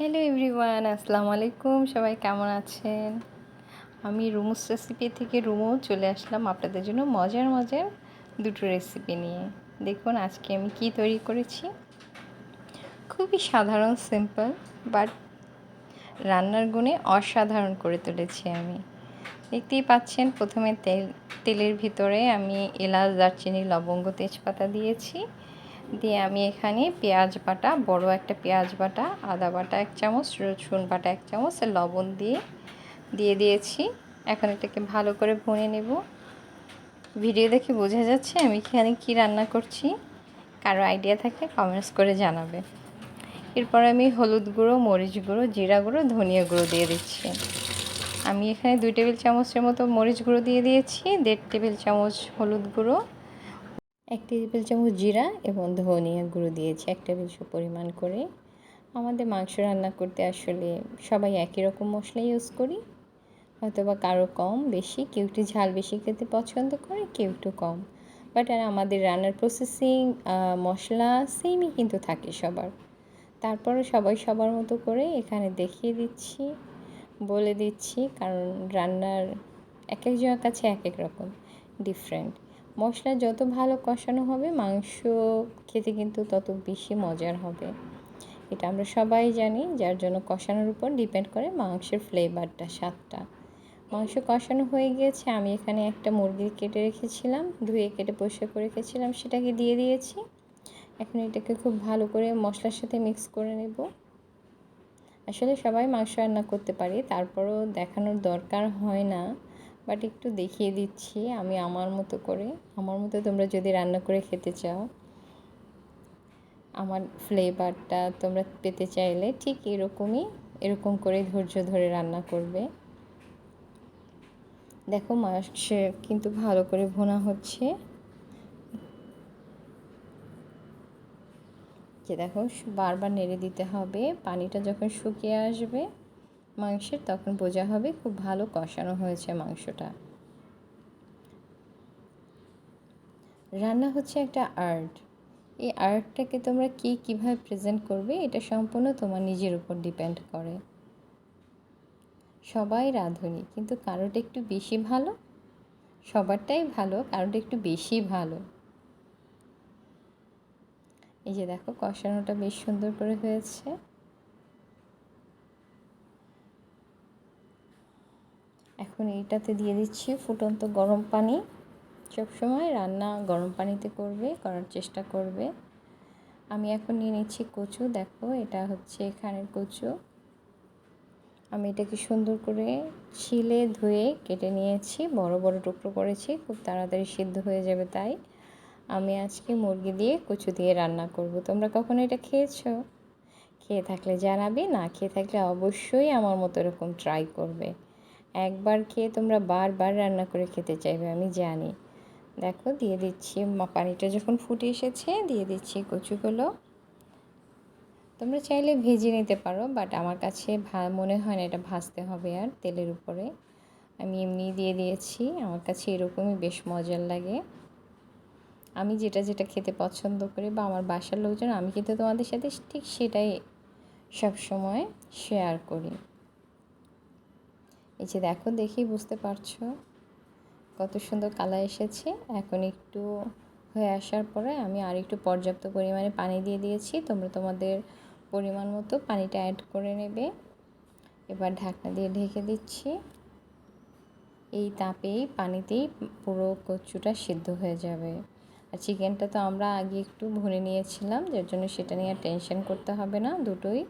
Hello everyone, আসসালামু আলাইকুম। সবাই কেমন আছেন? আমি রুমুস রেসিপি থেকে রুমু চলে আসলাম আপনাদের জন্য মজার মজার দুটো রেসিপি নিয়ে। দেখুন আজকে আমি কি তৈরি করেছি। খুবই সাধারণ, সিম্পল, বাট রান্নার গুণে অসাধারণ করে তুলেছি আমি। দেখতেই পাচ্ছেন, প্রথমে তেলের ভিতরে আমি এলাচ, দারচিনি, লবঙ্গ, তেজপাতা দিয়েছি। দিয়ে আমি এখানে পেঁয়াজ বাটা, বড় একটা পেঁয়াজ বাটা, আদা বাটা 1 চামচ, রসুন বাটা 1 চামচ, লবণ দিয়ে দিয়েছি। এখন এটাকে ভালো করে ভুনে নেব। ভিডিও দেখে বোঝা যাচ্ছে আমি এখানে কি রান্না করছি। কারো আইডিয়া থাকলে কমেন্টস করে জানাবে। এরপর আমি হলুদ গুঁড়ো, মরিচ গুঁড়ো, জিরা গুঁড়ো, ধনিয়া গুঁড়ো দিয়ে দিচ্ছি। আমি এখানে 2 টেবিল চামচের মতো মরিচ গুঁড়ো দিয়ে দিয়েছি, 1.5 টেবিল চামচ হলুদ গুঁড়ো, 1 টেবিল চামচ জিরা এবং ধনিয়া গুঁড়ো দিয়েছি 1 টেবিল পরিমাণ করে। আমাদের মাংস রান্না করতে আসলে সবাই একই রকম মশলা ইউজ করি, হয়তো বা কারো কম বেশি, কেউ একটু ঝাল বেশি খেতে পছন্দ করে, কেউ একটু কম। বাট আর আমাদের রান্নার প্রসেসিং, মশলা সেমই কিন্তু থাকে সবার। তারপরে সবাই সবার মতো করে এখানে দেখিয়ে দিচ্ছি, বলে দিচ্ছি, কারণ রান্নার এক একজনের কাছে এক এক রকম ডিফারেন্ট। মশলা যত ভালো কষানো হবে মাংস খেতে কিন্তু তত বেশি মজার হবে, এটা আমরা সবাই জানি। যার জন্য কষানোর উপর ডিপেন্ড করে মাংসের ফ্লেভারটা, স্বাদটা। মাংস কষানো হয়ে গিয়েছে। আমি এখানে একটা মুরগি কেটে রেখেছিলাম, ধুয়ে কেটে পরিষ্কার করে রেখেছিলাম, সেটাকে দিয়ে দিয়েছি। এখন এটাকে খুব ভালো করে মশলার সাথে মিক্স করে নেব। আসলে সবাই মাংস রান্না করতে পারি, তারপরও দেখানোর দরকার হয় না, বাট একটু দেখিয়ে দিচ্ছি আমি আমার মতো করে। আমার মতো তোমরা যদি রান্না করে খেতে চাও, আমার ফ্লেভারটা তোমরা পেতে চাইলে ঠিক এরকম করে ধৈর্য ধরে রান্না করবে। দেখো মাংস কিন্তু ভালো করে ভুনা হচ্ছে। যে দেখো বারবার নেড়ে দিতে হবে, পানিটা যখন শুকিয়ে আসবে মাংসের তখন বোঝা হবে খুব ভালো কষানো হয়েছে মাংসটা। রান্না হচ্ছে একটা আর্ট। এই আর্টটাকে তোমরা কীভাবে প্রেজেন্ট করবে এটা সম্পূর্ণ তোমার নিজের উপর ডিপেন্ড করে। সবাই রাঁধুনি, কিন্তু কারোটা একটু বেশি ভালো, সবারটাই ভালো, কারোটা একটু বেশি ভালো। এই যে দেখো কষানোটা বেশ সুন্দর করে হয়েছে। এখন এইটাতে দিয়ে দিচ্ছি ফুটন্ত গরম পানি। সবসময় রান্না গরম পানিতে করার চেষ্টা করবে। আমি এখন নিয়ে নিচ্ছি কচু। দেখো এটা হচ্ছে এখানের কচু। আমি এটাকে সুন্দর করে ছিলে ধুয়ে কেটে নিয়েছি, বড় বড় টুকরো করেছি, খুব তাড়াতাড়ি সিদ্ধ হয়ে যাবে। তাই আমি আজকে মুরগি দিয়ে কচু দিয়ে রান্না করব। তোমরা কখনো এটা খেয়েছো? খেয়ে থাকলে জানাবে, না খেয়ে থাকলে অবশ্যই আমার মতো এরকম ট্রাই করবে। একবার খেয়ে তোমরা বারবার রান্না করে খেতে চাইবে, আমি জানি। দেখো দিয়ে দিচ্ছি, পানিটা যখন ফুটে এসেছে দিয়ে দিচ্ছি কচুগুলো। তোমরা চাইলে ভেজে নিতে পারো, বাট আমার কাছে মনে হয় না এটা ভাজতে হবে আর তেলের উপরে। আমি এমনি দিয়ে দিয়েছি, আমার কাছে এরকমই বেশ মজার লাগে। আমি যেটা খেতে পছন্দ করি বা আমার বাসার লোকজন, আমি কিন্তু তোমাদের সাথে ঠিক সেটাই সব সময় শেয়ার করি। এই যে দেখো, দেখেই বুঝতে পারছো কত সুন্দর কালার এসেছে। এখন একটু হয়ে আসার পরে আমি আর একটু পর্যাপ্ত পরিমাণে পানি দিয়ে দিয়েছি। তোমরা তোমাদের পরিমাণ মতো পানিটা অ্যাড করে নেবে। এবার ঢাকনা দিয়ে ঢেকে দিচ্ছি। এই তাপেই পানিতেই পুরো কচুটা সিদ্ধ হয়ে যাবে। আর চিকেনটা তো আমরা আগে একটু ভুনে নিয়েছিলাম, যার জন্য সেটা নিয়ে টেনশন করতে হবে না, দুটোই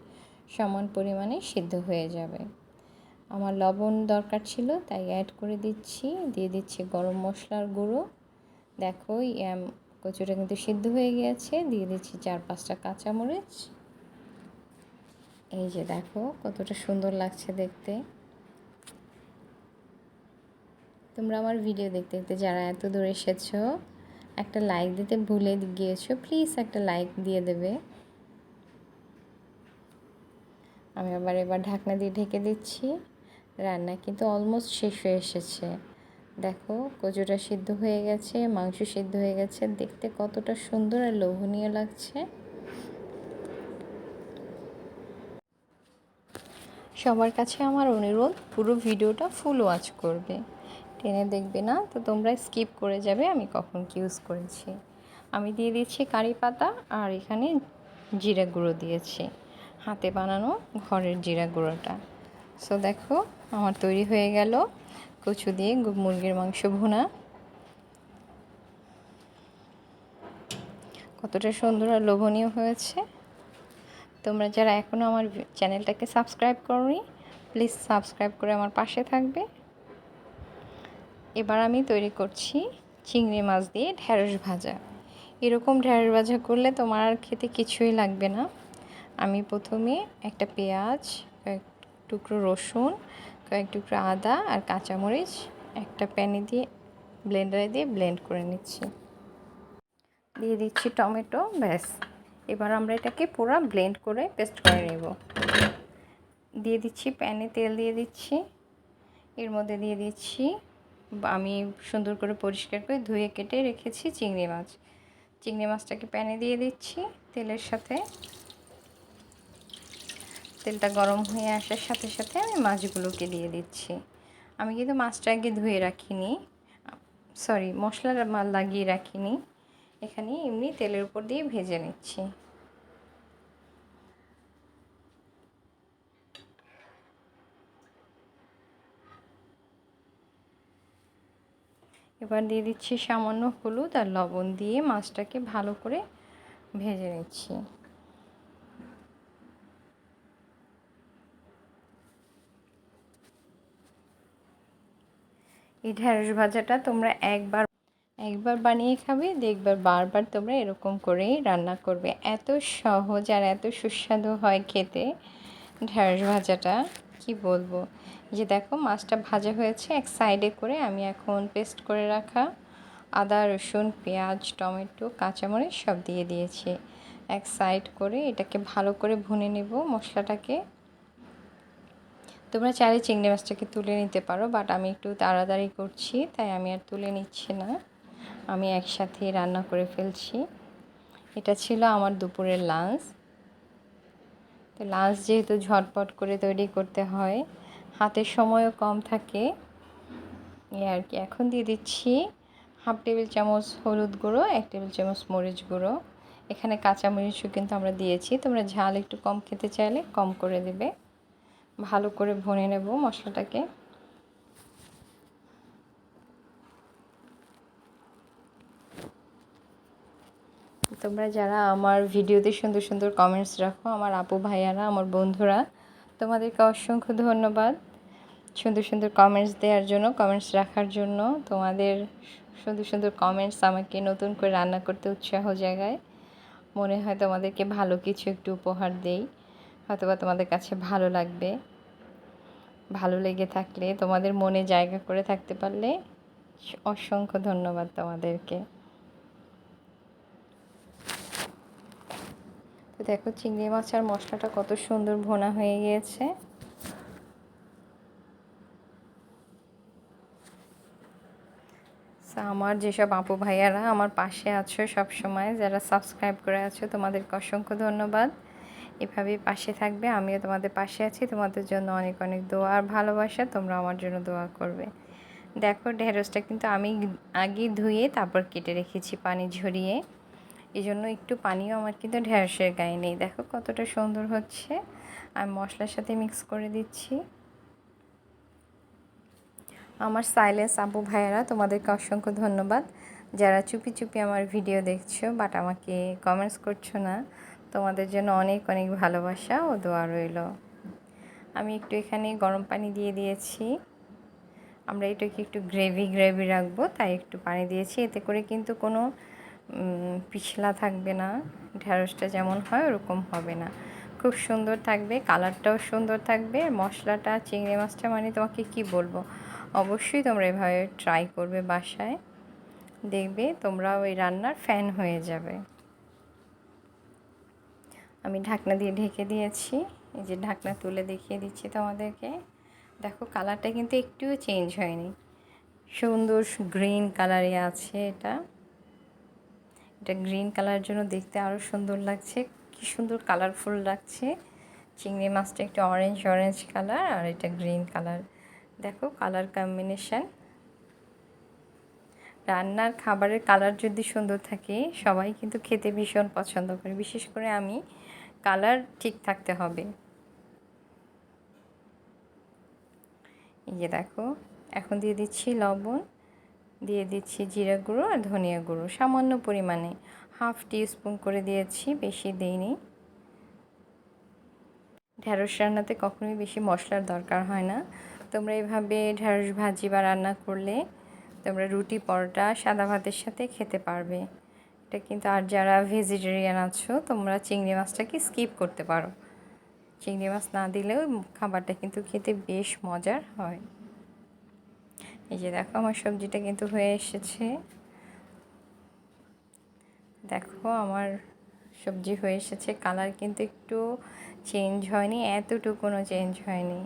সমান পরিমাণে সিদ্ধ হয়ে যাবে। আমার লবণ দরকার ছিল তাই অ্যাড করে দিচ্ছি। দিয়ে দিচ্ছি গরম মশলার গুঁড়ো। দেখো কচুটা কিন্তু সিদ্ধ হয়ে গিয়েছে। দিয়ে দিচ্ছি 4-5টা কাঁচামরিচ। এই যে দেখো কতটা সুন্দর লাগছে দেখতে। তোমরা আমার ভিডিও দেখতে দেখতে যারা এত দূর এসেছো, একটা লাইক দিতে ভুলে গিয়েছো, প্লিজ একটা লাইক দিয়ে দেবে। আমি এবার ঢাকনা দিয়ে ঢেকে দিচ্ছি। রান্না কিন্তু অলমোস্ট শেষ হয়ে এসেছে। দেখো কচুটা সিদ্ধ হয়ে গেছে, মাংস সিদ্ধ হয়ে গেছে, দেখতে কতটা সুন্দর আর লোভনীয় লাগছে। সবার কাছে আমার অনুরোধ, পুরো ভিডিওটা ফুল ওয়াচ করবে, টেনে দেখবে না, তো তোমরা স্কিপ করে যাবে আমি কখন কি ইউজ করেছি। আমি দিয়ে দিচ্ছি কারি পাতা, আর এখানে জিরা গুঁড়ো দিয়েছি, হাতে বানানো ঘরের জিরা গুঁড়োটা। সো দেখো আমার তৈরি হয়ে গেল কচু দিয়ে মুরগির মাংস ভুনা। কতটা সুন্দর আর লোভনীয় হয়েছে। তোমরা যারা এখনও আমার চ্যানেলটাকে সাবস্ক্রাইব করোনি, প্লিজ সাবস্ক্রাইব করে আমার পাশে থাকবে। এবার আমি তৈরি করছি চিংড়ি মাছ দিয়ে ঢ্যাঁড়স ভাজা। এরকম ঢ্যাঁড়স ভাজা করলে তোমার আর খেতে কিছুই লাগবে না। আমি প্রথমে একটা পেঁয়াজ, কয়েক টুকরো রসুন, কয়েক টুকরো আদা আর কাঁচামরিচ একটা প্যানে দিয়ে ব্লেন্ডারে দিয়ে ব্লেন্ড করে নিচ্ছি। দিয়ে দিচ্ছি টমেটো, ব্যাস। এবার আমরা এটাকে পুরো ব্লেন্ড করে পেস্ট করে নেব। দিয়ে দিচ্ছি প্যানে তেল, দিয়ে দিচ্ছি এর মধ্যে দিয়ে দিচ্ছি আমি সুন্দর করে পরিষ্কার করে ধুয়ে কেটে রেখেছি চিংড়ি মাছ। চিংড়ি মাছটাকে প্যানে দিয়ে দিচ্ছি তেলের সাথে। তেলটা গরম হয়ে আসার সাথে সাথে আমি মাছগুলোকে দিয়ে দিচ্ছি। আমি কিন্তু মাছটা আগে ধুয়ে রাখিনি, সরি মশলা লাগিয়ে রাখিনি, এখানে এমনি তেলের উপর দিয়ে ভেজে নিচ্ছি। এবার দিয়ে দিচ্ছি সামান্য হলুদ আর লবণ দিয়ে মাছটাকে ভালো করে ভেজে নিচ্ছি। এই ঢ্যাঁড়স ভাজাটা তোমরা একবার বানিয়ে খাবে, দেখবার বারবার তোমরা এরকম করেই রান্না করবে। এত সহজ আর এত সুস্বাদু হয় খেতে ঢ্যাঁড়স ভাজাটা, কি বলবো। যে দেখো মাছটা ভাজা হয়েছে, এক সাইডে করে আমি এখন পেস্ট করে রাখা আদা, রসুন, পেঁয়াজ, টমেটো, কাঁচামরিচ সব দিয়ে দিয়েছি। এক সাইড করে এটাকে ভালো করে ভুনে নেব মশলাটাকে। তোমরা চাইলে চিংড়ি মাছটাকে তুলে নিতে পারো, বাট আমি একটু তাড়াতাড়ি করছি তাই আমি আর তুলে নিচ্ছি না, আমি একসাথে রান্না করে ফেলছি। এটা ছিল আমার দুপুরের লাঞ্চ। তো লাঞ্চ যেহেতু ঝটপট করে তৈরি করতে হয়, হাতের সময়ও কম থাকে, এই আর কি। এখন দিয়ে দিচ্ছি হাফ টেবিল চামচ হলুদ গুঁড়ো, 1 টেবিল চামচ মরিচ গুঁড়ো। এখানে কাঁচামরিচও কিন্তু আমরা দিয়েছি, তোমরা ঝাল একটু কম খেতে চাইলে কম করে দেবে। ভালো করে ভুনে নেব মশলাটাকে। তোমরা যারা আমার ভিডিওতে সুন্দর সুন্দর কমেন্টস রাখো, আমার আপু ভাইয়ারা, আমার বন্ধুরা, তোমাদেরকে অসংখ্য ধন্যবাদ সুন্দর সুন্দর কমেন্টস দেওয়ার জন্য, কমেন্টস রাখার জন্য। তোমাদের সুন্দর সুন্দর কমেন্টস আমাকে নতুন করে রান্না করতে উৎসাহ জাগায়। মনে হয় তোমাদেরকে ভালো কিছু একটু উপহার দেই, হয়তোবা তোমাদের কাছে ভালো লাগবে। ভালো লেগে থাকলে, তোমাদের মনে জায়গা করে থাকতে পারলে অসংখ্য ধন্যবাদ তোমাদেরকে। তো দেখো চিংড়ি মাছ আর মশলাটা কত সুন্দর ভোনা হয়ে গিয়েছে। আমার যেসব আপু ভাইয়ারা আমার পাশে আছো সব সময়, যারা সাবস্ক্রাইব করে আছো, তোমাদেরকে অসংখ্য ধন্যবাদ। এভাবেই পাশে থাকবে, আমিও তোমাদের পাশে আছি। তোমাদের জন্য অনেক অনেক দোয়া আর ভালোবাসা, তোমরা আমার জন্য দোয়া করবে। দেখো ঢেঁড়সটা কিন্তু আমি আগে ধুয়ে তারপর কেটে রেখেছি পানি ঝরিয়ে, এই জন্য একটু পানিও আমার কিন্তু ঢেঁড়সের গায়ে নেই। দেখো কতটা সুন্দর হচ্ছে। আমি মশলার সাথে মিক্স করে দিচ্ছি। আমার সাইলেন্স আপু ভাইয়েরা, তোমাদেরকে অসংখ্য ধন্যবাদ। যারা চুপি চুপি আমার ভিডিও দেখছো বাট আমাকে কমেন্টস করছো না, তোমাদের জন্য অনেক অনেক ভালোবাসা ও দোয়া রইল। আমি একটু এখানে গরম পানি দিয়ে দিয়েছি, আমরা এটাকে একটু গ্রেভি গ্রেভি রাখবো তাই একটু পানি দিয়েছি। এতে করে কিন্তু কোনো পিছলা থাকবে না, ঢেঁড়সটা যেমন হয় ওরকম হবে না, খুব সুন্দর থাকবে, কালারটাও সুন্দর থাকবে। মশলাটা, চিংড়ি মাছটা মানে তোমাকে কি বলবো, অবশ্যই তোমরা এভাবে ট্রাই করবে বাসায়, দেখবে তোমরা ওই রান্নার ফ্যান হয়ে যাবে। আমি ঢাকনা দিয়ে ঢেকে দিয়েছি, এই যে ঢাকনা তুলে দেখিয়ে দিচ্ছি তোমাদেরকে। দেখো কালারটা কিন্তু একটুও চেঞ্জ হয়নি, সুন্দর গ্রিন কালারে আছে। এটা গ্রিন কালারের জন্য দেখতে আরও সুন্দর লাগছে, কি সুন্দর কালারফুল লাগছে চিংড়ি মাছটা একটু অরেঞ্জ অরেঞ্জ কালার আর এটা গ্রিন কালার। দেখো কালার কম্বিনেশান। রান্নার খাবারের কালার যদি সুন্দর থাকে সবাই কিন্তু খেতে ভীষণ পছন্দ করে, বিশেষ করে আমি। কালার ঠিক থাকতে হবে। এই যে দেখো, এখন দিয়ে দিচ্ছি লবণ, দিয়ে দিচ্ছি জিরা গুঁড়ো আর ধনিয়া গুঁড়ো সামান্য পরিমাণে, 1/2 টিস্পুন করে দিয়েছি, বেশি দেইনি। ঢ্যাঁড়স রান্নাতে কখনোই বেশি মশলার দরকার হয় না। তোমরা এভাবে ঢ্যাঁড়স ভাজি বা রান্না করলে তোমরা রুটি, পরোটা, সাদা ভাতের সাথে খেতে পারবে। এটা কিন্তু, আর যারা ভেজিটেরিয়ান আছো তোমরা চিংড়ি মাছটাকে স্কিপ করতে পারো। চিংড়ি মাছ না দিলেও খাবারটা কিন্তু খেতে বেশ মজার হয়। এই যে দেখো আমার সবজিটা কিন্তু হয়ে এসেছে। দেখো আমার সবজি হয়ে এসেছে, কালার কিন্তু একটু চেঞ্জ হয়নি, এতটুকুনো চেঞ্জ হয়নি।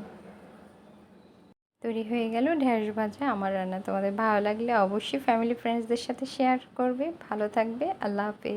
তৈরি হয়ে গেল ঢ্যাঁড়স ভাজা। আমার রান্না তোমাদের ভালো লাগলে অবশ্যই ফ্যামিলি ফ্রেন্ডসদের সাথে শেয়ার করবে। ভালো থাকবে। আল্লাহ হাফেজ।